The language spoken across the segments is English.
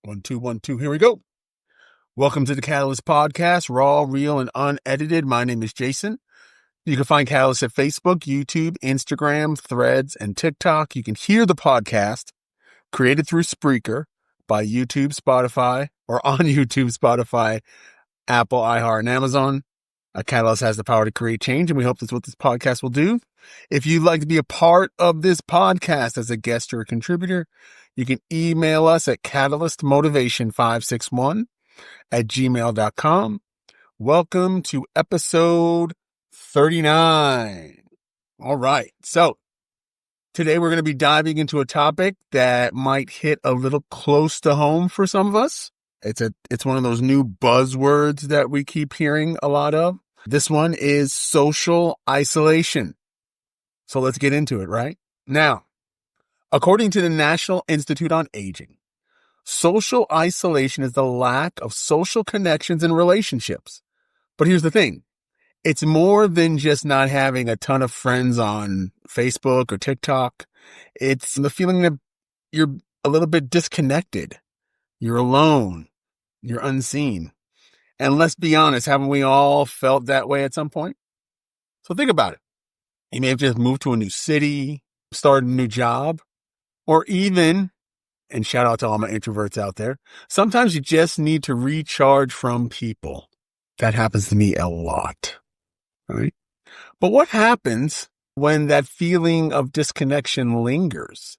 1, 2, 1, 2. Here we go. Welcome to the Catalyst Podcast, raw, real, and unedited. My name is Jason. You can find Catalyst at Facebook, YouTube, Instagram, Threads, and TikTok. You can hear the podcast created through Spreaker by YouTube, Spotify, or on YouTube, Spotify, Apple, iHeart, and Amazon. Catalyst has the power to create change, and we hope that's what this podcast will do. If you'd like to be a part of this podcast as a guest or a contributor, you can email us at catalystmotivation561@gmail.com. Welcome to episode 39. All right. So today we're going to be diving into a topic that might hit a little close to home for some of us. It's one of those new buzzwords that we keep hearing a lot of. This one is social isolation. So let's get into it, right? Now, according to the National Institute on Aging, social isolation is the lack of social connections and relationships. But here's the thing. It's more than just not having a ton of friends on Facebook or TikTok. It's the feeling that you're a little bit disconnected. You're alone. You're unseen. And let's be honest, haven't we all felt that way at some point? So think about it. You may have just moved to a new city, started a new job, or even, and shout out to all my introverts out there, sometimes you just need to recharge from people. That happens to me a lot, right? But what happens when that feeling of disconnection lingers?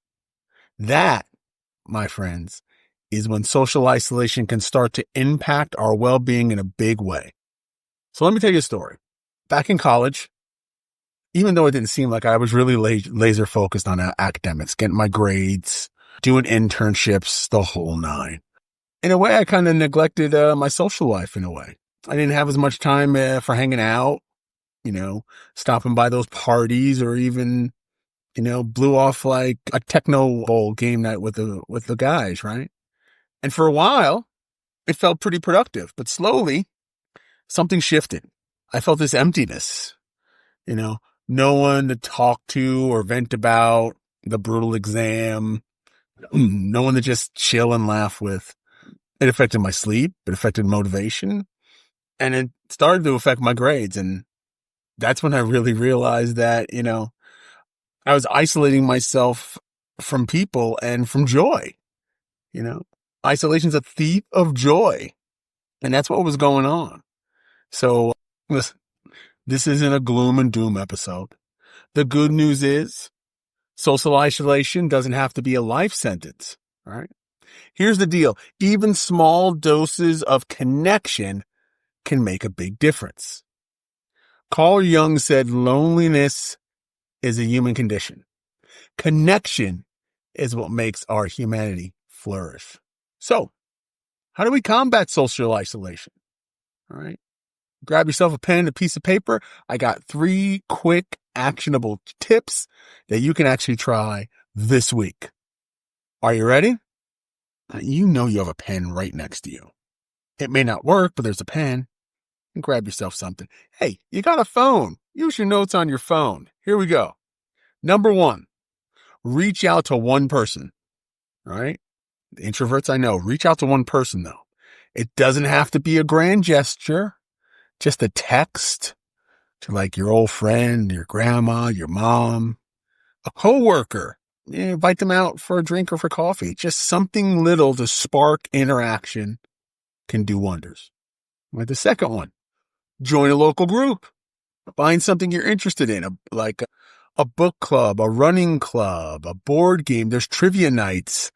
That, my friends, is when social isolation can start to impact our well-being in a big way. So let me tell you a story. Back in college, even though it didn't seem like I was really laser focused on academics, getting my grades, doing internships, the whole nine. In a way, I kind of neglected my social life in a way. I didn't have as much time for hanging out, stopping by those parties, or even, blew off like a techno bowl game night with the guys, right? And for a while, it felt pretty productive, but slowly something shifted. I felt this emptiness, no one to talk to or vent about the brutal exam, no one to just chill and laugh with. It affected my sleep. It affected motivation, and it started to affect my grades. And that's when I really realized that, I was isolating myself from people and from joy. Isolation's a thief of joy. And that's what was going on. So listen, this isn't a gloom and doom episode. The good news is social isolation doesn't have to be a life sentence. All right. Here's the deal. Even small doses of connection can make a big difference. Carl Jung said loneliness is a human condition. Connection is what makes our humanity flourish. So, how do we combat social isolation? All right. Grab yourself a pen and a piece of paper. I got 3 quick, actionable tips that you can actually try this week. Are you ready? You know you have a pen right next to you. It may not work, but there's a pen. And grab yourself something. Hey, you got a phone. Use your notes on your phone. Here we go. Number 1, reach out to one person. All right. The introverts, I know, reach out to one person though. It doesn't have to be a grand gesture. Just a text to like your old friend, your grandma, your mom, a coworker. Invite them out for a drink or for coffee. Just something little to spark interaction can do wonders. Right, the second one, join a local group. Find something you're interested in, like a book club, a running club, a board game. There's trivia nights.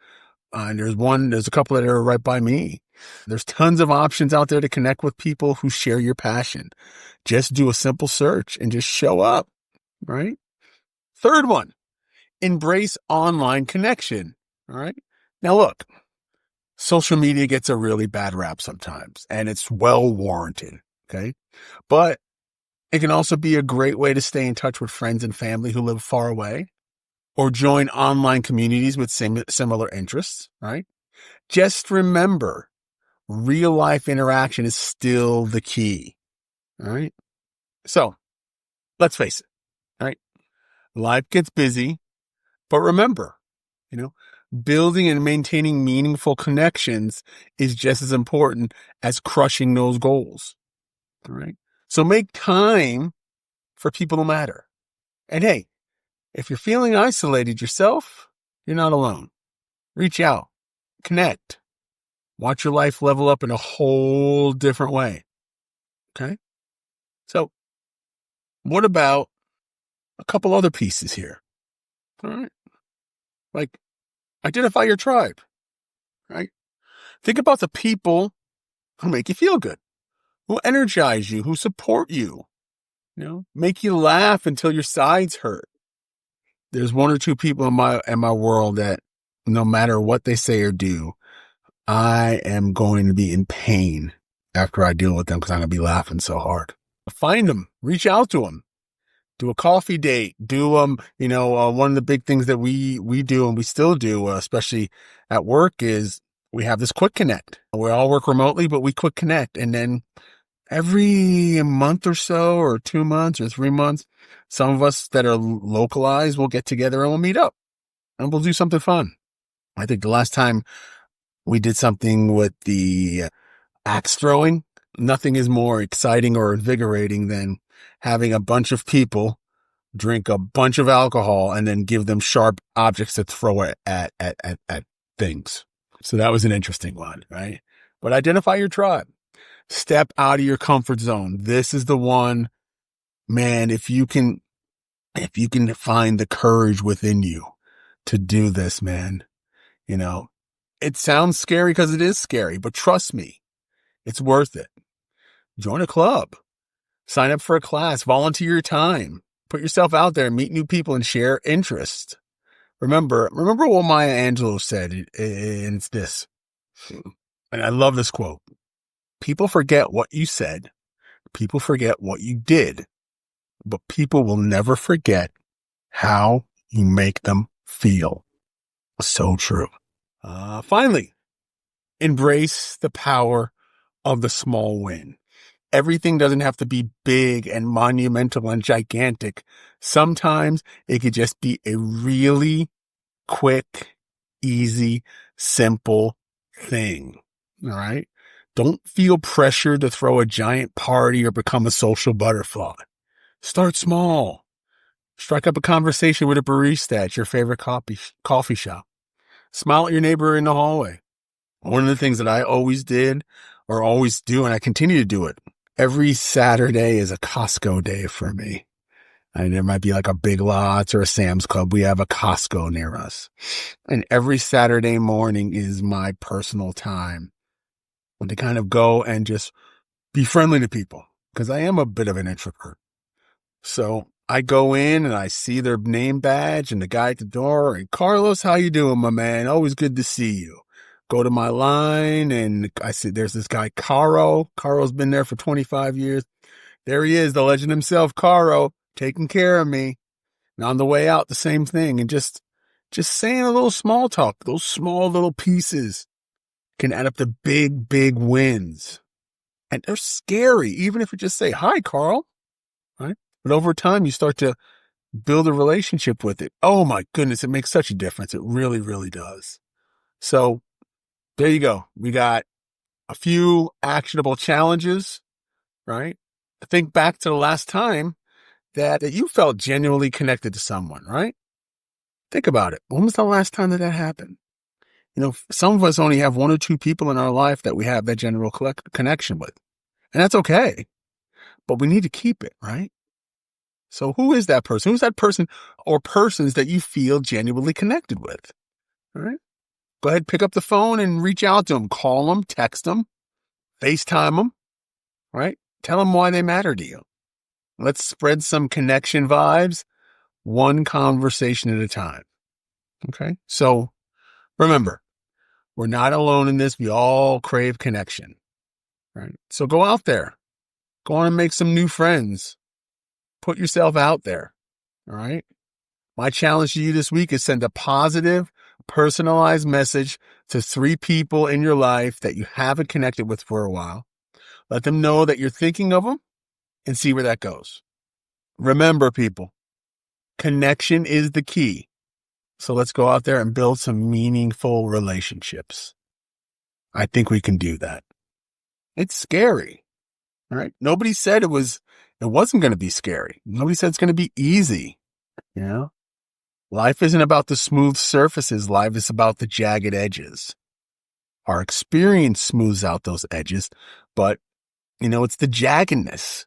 And there's a couple that are right by me. There's tons of options out there to connect with people who share your passion. Just do a simple search and just show up, right? Third one, embrace online connection, all right? Now look, social media gets a really bad rap sometimes, and it's well warranted, okay? But it can also be a great way to stay in touch with friends and family who live far away, or join online communities with similar interests, right? Just remember, real life interaction is still the key, all right? So let's face it, all right? Life gets busy, but remember, Building and maintaining meaningful connections is just as important as crushing those goals. All right. So make time for people who matter. And hey, if you're feeling isolated yourself, you're not alone. Reach out, connect, watch your life level up in a whole different way. Okay. So what about a couple other pieces here? All right. Like identify your tribe, right? Think about the people who make you feel good, who energize you, who support you, make you laugh until your sides hurt. There's one or two people in my world that no matter what they say or do, I am going to be in pain after I deal with them because I'm going to be laughing so hard. Find them, reach out to them, do a coffee date, do one of the big things that we do and we still do, especially at work, is we have this quick connect. We all work remotely, but we quick connect. And then every month or so, or 2 months or 3 months, some of us that are localized will get together and we'll meet up and we'll do something fun. I think the last time we did something with the axe throwing, nothing is more exciting or invigorating than having a bunch of people drink a bunch of alcohol and then give them sharp objects to throw at things. So that was an interesting one, right? But identify your tribe. Step out of your comfort zone. This is the one, man, if you can find the courage within you to do this, man, it sounds scary because it is scary, but trust me, it's worth it. Join a club, sign up for a class, volunteer your time, put yourself out there, meet new people and share interest. Remember what Maya Angelou said, and it's this, and I love this quote. People forget what you said. People forget what you did, but people will never forget how you make them feel. So true. Finally, embrace the power of the small win. Everything doesn't have to be big and monumental and gigantic. Sometimes it could just be a really quick, easy, simple thing. All right. Don't feel pressured to throw a giant party or become a social butterfly. Start small. Strike up a conversation with a barista at your favorite coffee shop. Smile at your neighbor in the hallway. One of the things that I always did or always do, and I continue to do it, every Saturday is a Costco day for me. And there might be like a Big Lots or a Sam's Club. We have a Costco near us. And every Saturday morning is my personal time to kind of go and just be friendly to people because I am a bit of an introvert. So I go in and I see their name badge and the guy at the door, and Carlos, how you doing, my man? Always good to see you. Go to my line and I see there's this guy, Caro. Caro's been there for 25 years. There he is, the legend himself, Caro, taking care of me. And on the way out, the same thing. And just saying a little small talk, those small little pieces can add up to big, big wins. And they're scary, even if you just say, hi, Carl, right? But over time, you start to build a relationship with it. Oh my goodness, it makes such a difference. It really, really does. So there you go. We got a few actionable challenges, right? Think back to the last time that you felt genuinely connected to someone, right? Think about it. When was the last time that happened? Some of us only have one or two people in our life that we have that general connection with. And that's okay. But we need to keep it, right? So who is that person? Who's that person or persons that you feel genuinely connected with? All right. Go ahead, pick up the phone and reach out to them. Call them, text them, FaceTime them, right? Tell them why they matter to you. Let's spread some connection vibes, one conversation at a time. Okay. So remember, we're not alone in this. We all crave connection, right? So go out there, go on and make some new friends. Put yourself out there. All right. My challenge to you this week is send a positive, personalized message to 3 people in your life that you haven't connected with for a while. Let them know that you're thinking of them and see where that goes. Remember, people, connection is the key. So let's go out there and build some meaningful relationships. I think we can do that. It's scary, right? Nobody said it wasn't going to be scary. Nobody said it's going to be easy. You know, life isn't about the smooth surfaces. Life is about the jagged edges. Our experience smooths out those edges, but it's the jaggedness.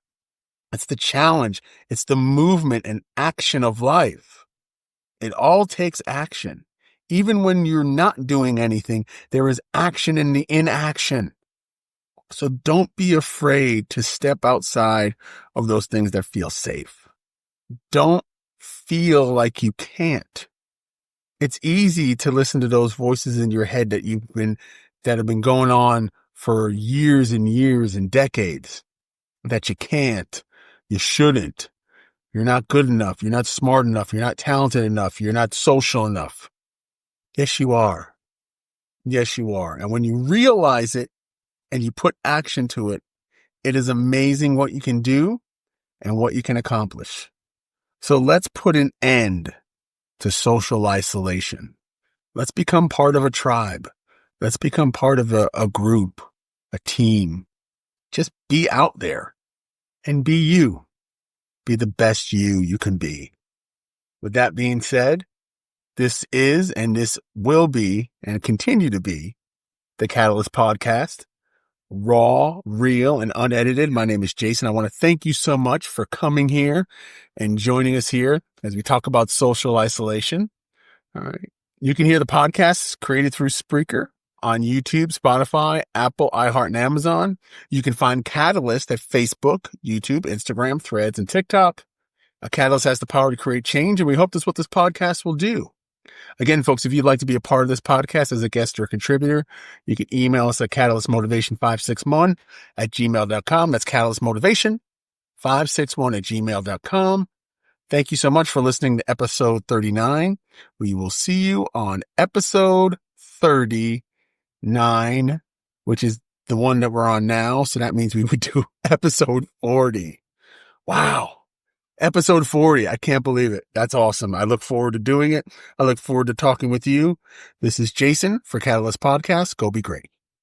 It's the challenge. It's the movement and action of life. It all takes action. Even when you're not doing anything, there is action in the inaction. So don't be afraid to step outside of those things that feel safe. Don't feel like you can't. It's easy to listen to those voices in your head that have been going on for years and years and decades, that you can't, you shouldn't, you're not good enough, you're not smart enough, you're not talented enough, you're not social enough. Yes, you are. Yes, you are. And when you realize it and you put action to it, it is amazing what you can do and what you can accomplish. So let's put an end to social isolation. Let's become part of a tribe. Let's become part of a group, a team. Just be out there and be you. Be the best you can be. With that being said, this is and this will be and continue to be the Catalyst Podcast. Raw, real, and unedited. My name is Jason. I want to thank you so much for coming here and joining us here as we talk about social isolation. All right. You can hear the podcasts created through Spreaker on YouTube, Spotify, Apple, iHeart, and Amazon. You can find Catalyst at Facebook, YouTube, Instagram, Threads, and TikTok. A Catalyst has the power to create change, and we hope that's what this podcast will do. Again, folks, if you'd like to be a part of this podcast as a guest or a contributor, you can email us at catalystmotivation561@gmail.com. That's catalystmotivation561@gmail.com. Thank you so much for listening to episode 39. We will see you on episode 39, which is the one that we're on now. So that means we would do episode 40. Wow. Episode 40. I can't believe it. That's awesome. I look forward to doing it. I look forward to talking with you. This is Jason for Catalyst Podcast. Go be great.